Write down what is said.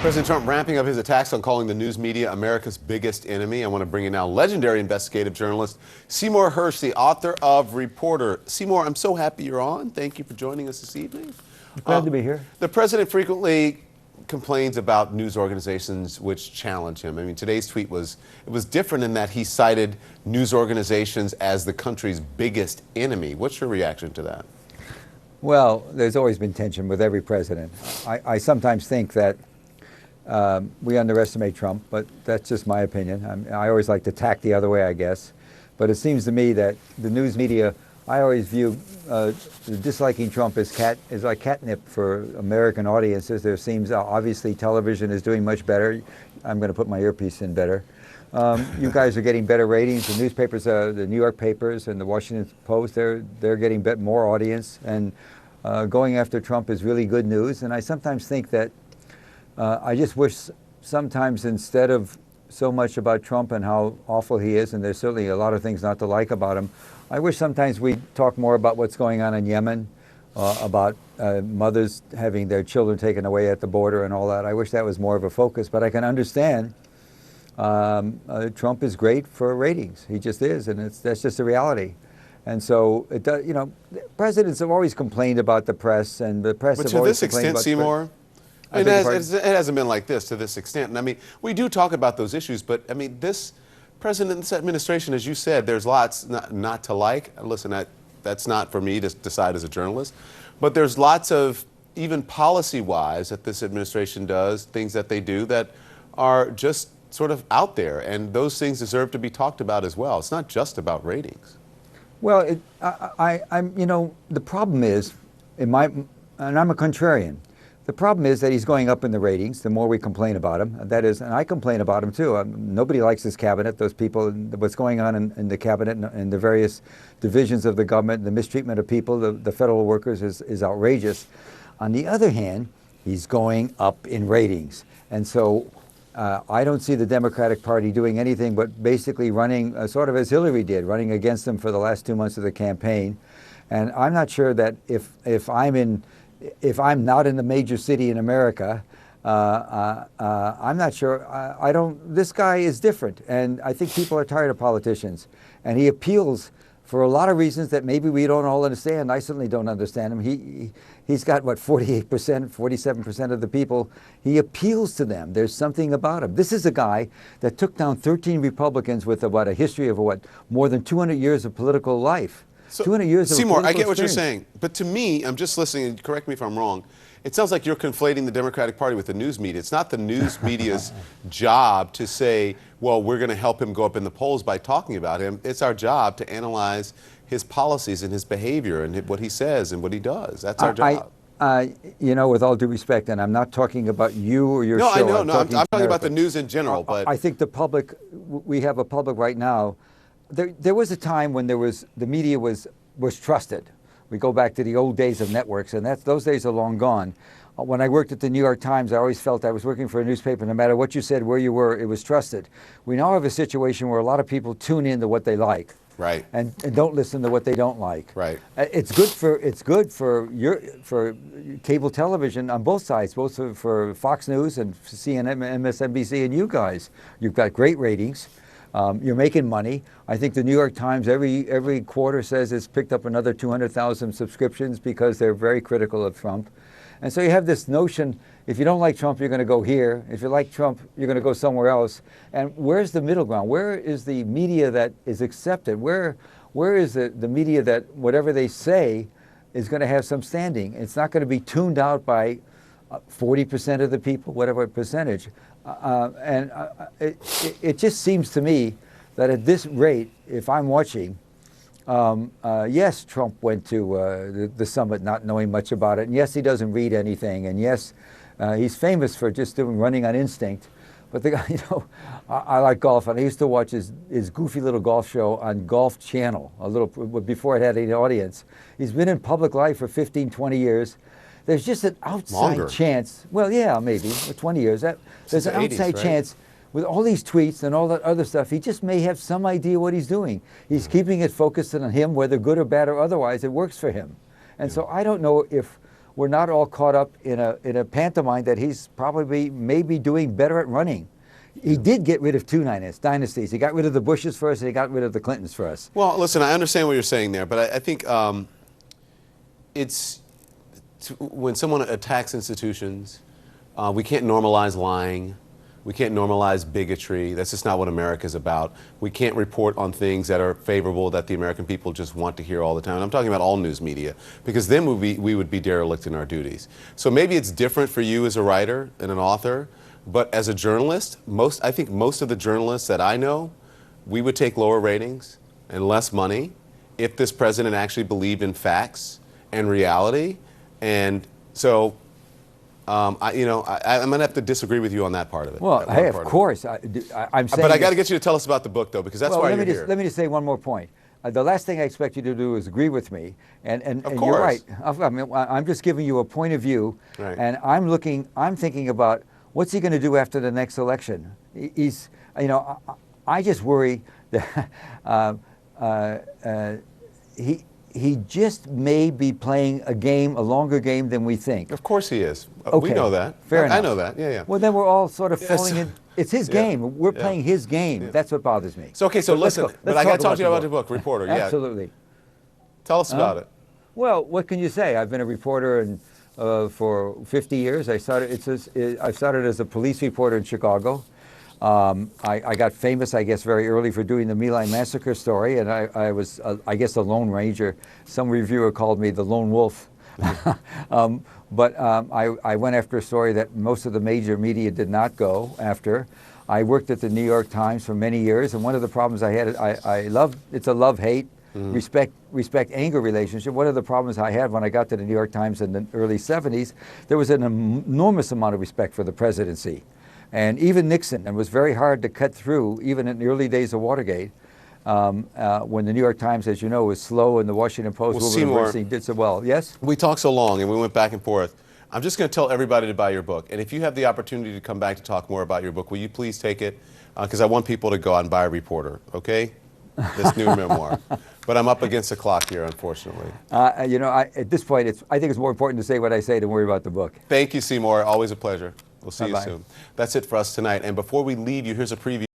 President Trump ramping up his attacks on calling the news media America's biggest enemy. I want to bring in now legendary investigative journalist Seymour Hersh, the author of Reporter. Seymour, I'm so happy you're on. Thank you for joining us this evening. Glad to be here. The president frequently complains about news organizations which challenge him. I mean, today's tweet was different in that he cited news organizations as the country's biggest enemy. What's your reaction to that? Well, there's always been tension with every president. I sometimes think that we underestimate Trump, but that's just my opinion. I always like to tack the other way, I guess. But it seems to me that the news media, I always view disliking Trump as like catnip for American audiences. There seems obviously television is doing much better. I'm going to put my earpiece in better. You guys are getting better ratings. The newspapers, the New York papers and the Washington Post, they're getting more audience. And going after Trump is really good news. And I sometimes think that I just wish sometimes instead of so much about Trump and how awful he is, and there's certainly a lot of things not to like about him, I wish sometimes we'd talk more about what's going on in Yemen, about mothers having their children taken away at the border and all that. I wish that was more of a focus, but I can understand Trump is great for ratings. He just is, and that's just a reality. And so, it does, you know, presidents have always complained about the press, and the press have always complained about... But to this extent, Seymour, I mean, it hasn't been like this to this extent. And I mean, we do talk about those issues, but I mean, this president, this administration, as you said, there's lots not to like. Listen, that's not for me to decide as a journalist, but there's lots of, even policy-wise, that this administration does, things that they do that are just sort of out there, and those things deserve to be talked about as well. It's not just about ratings. Well, I'm, you know, the problem is, and I'm a contrarian. The problem is that he's going up in the ratings the more we complain about him. That is, and I complain about him too. Nobody likes his cabinet, those people, what's going on in the cabinet and the various divisions of the government, the mistreatment of people, the federal workers is outrageous. On the other hand, he's going up in ratings. And so I don't see the Democratic Party doing anything but basically running sort of as Hillary did, running against him for the last 2 months of the campaign. And I'm not sure that if I'm not in the major city in America, I'm not sure. This guy is different, and I think people are tired of politicians. And he appeals for a lot of reasons that maybe we don't all understand. I certainly don't understand him. He's got, what, 48%, 47% of the people. He appeals to them. There's something about him. This is a guy that took down 13 Republicans with, a history of, more than 200 years of political life. So, 200 years of Seymour, I get what experience. you're saying, but to me, I'm just listening, and correct me if I'm wrong, it sounds like you're conflating the Democratic Party with the news media. It's not the news media's job to say, well, we're going to help him go up in the polls by talking about him. It's our job to analyze his policies and his behavior and what he says and what he does. That's our job. You know, with all due respect, and I'm not talking about you or your show. No, I know. I'm talking about the news in general. But I think the public, we have a public right now. There was a time when the media was trusted. We go back to the old days of networks, and those days are long gone. When I worked at the New York Times, I always felt I was working for a newspaper. No matter what you said, where you were, it was trusted. We now have a situation where a lot of people tune in to what they like, right, and don't listen to what they don't like. Right. It's good for cable television on both sides, both for Fox News and CNN, MSNBC, and you guys. You've got great ratings. You're making money. I think the New York Times every quarter says it's picked up another 200,000 subscriptions because they're very critical of Trump. And so you have this notion, if you don't like Trump, you're going to go here. If you like Trump, you're going to go somewhere else. And where's the middle ground? Where is the media that is accepted? Where is the media that whatever they say is going to have some standing? It's not going to be tuned out by 40% of the people, whatever percentage. It just seems to me that at this rate, if I'm watching, yes, Trump went to the summit not knowing much about it, and yes, he doesn't read anything, and yes, he's famous for just running on instinct. But the guy, you know, I like golf, and I used to watch his goofy little golf show on Golf Channel before it had any audience. He's been in public life for 15, 20 years. There's just an outside chance. Well, yeah, maybe 20 years. There's an outside chance with all these tweets and all that other stuff. He just may have some idea what he's doing. He's keeping it focused on him, whether good or bad or otherwise. It works for him. And so I don't know if we're not all caught up in a pantomime that he's probably maybe doing better at running. He did get rid of two dynasties. He got rid of the Bushes first, and he got rid of the Clintons first. Well, listen, I understand what you're saying there, but I think when someone attacks institutions, we can't normalize lying. We can't normalize bigotry. That's just not what America's about. We can't report on things that are favorable that the American people just want to hear all the time. And I'm talking about all news media, because then we would be derelict in our duties. So maybe it's different for you as a writer and an author, but as a journalist, I think most of the journalists that I know, we would take lower ratings and less money if this president actually believed in facts and reality. And so I'm going to have to disagree with you on that part of it. Well, hey, of course. I'm saying. But I got to get you to tell us about the book, though, because that's why you're here. Let me just say one more point. The last thing I expect you to do is agree with me, and you're right. I mean, I'm just giving you a point of view, right. And I'm thinking about what's he going to do after the next election. I just worry that he just may be playing a longer game than we think. Of course he is. Okay. We know that. Fair enough. I know that. Yeah. Well, then we're all sort of falling in. It's his game. We're playing his game. Yeah. That's what bothers me. So, okay, so listen, but I got to talk to you about the book, Reporter. Absolutely. Tell us about it. Well, what can you say? I've been a reporter for 50 years. I started as a police reporter in Chicago. I got famous, I guess, very early for doing the My Lai massacre story, and I was, I guess, a Lone Ranger. Some reviewer called me the Lone Wolf. But I went after a story that most of the major media did not go after. I worked at the New York Times for many years, and one of the problems I had, it's a love-hate, respect-anger relationship. One of the problems I had when I got to the New York Times in the early 70s, there was an enormous amount of respect for the presidency. And even Nixon, and it was very hard to cut through, even in the early days of Watergate, when the New York Times, as you know, was slow and the Washington Post Seymour, did so well. Yes? We talked so long and we went back and forth. I'm just going to tell everybody to buy your book. And if you have the opportunity to come back to talk more about your book, will you please take it? Because I want people to go out and buy Reporter, okay? This new memoir. But I'm up against the clock here, unfortunately. At this point, I think it's more important to say what I say than worry about the book. Thank you, Seymour. Always a pleasure. We'll see you soon. That's it for us tonight. And before we leave you, here's a preview.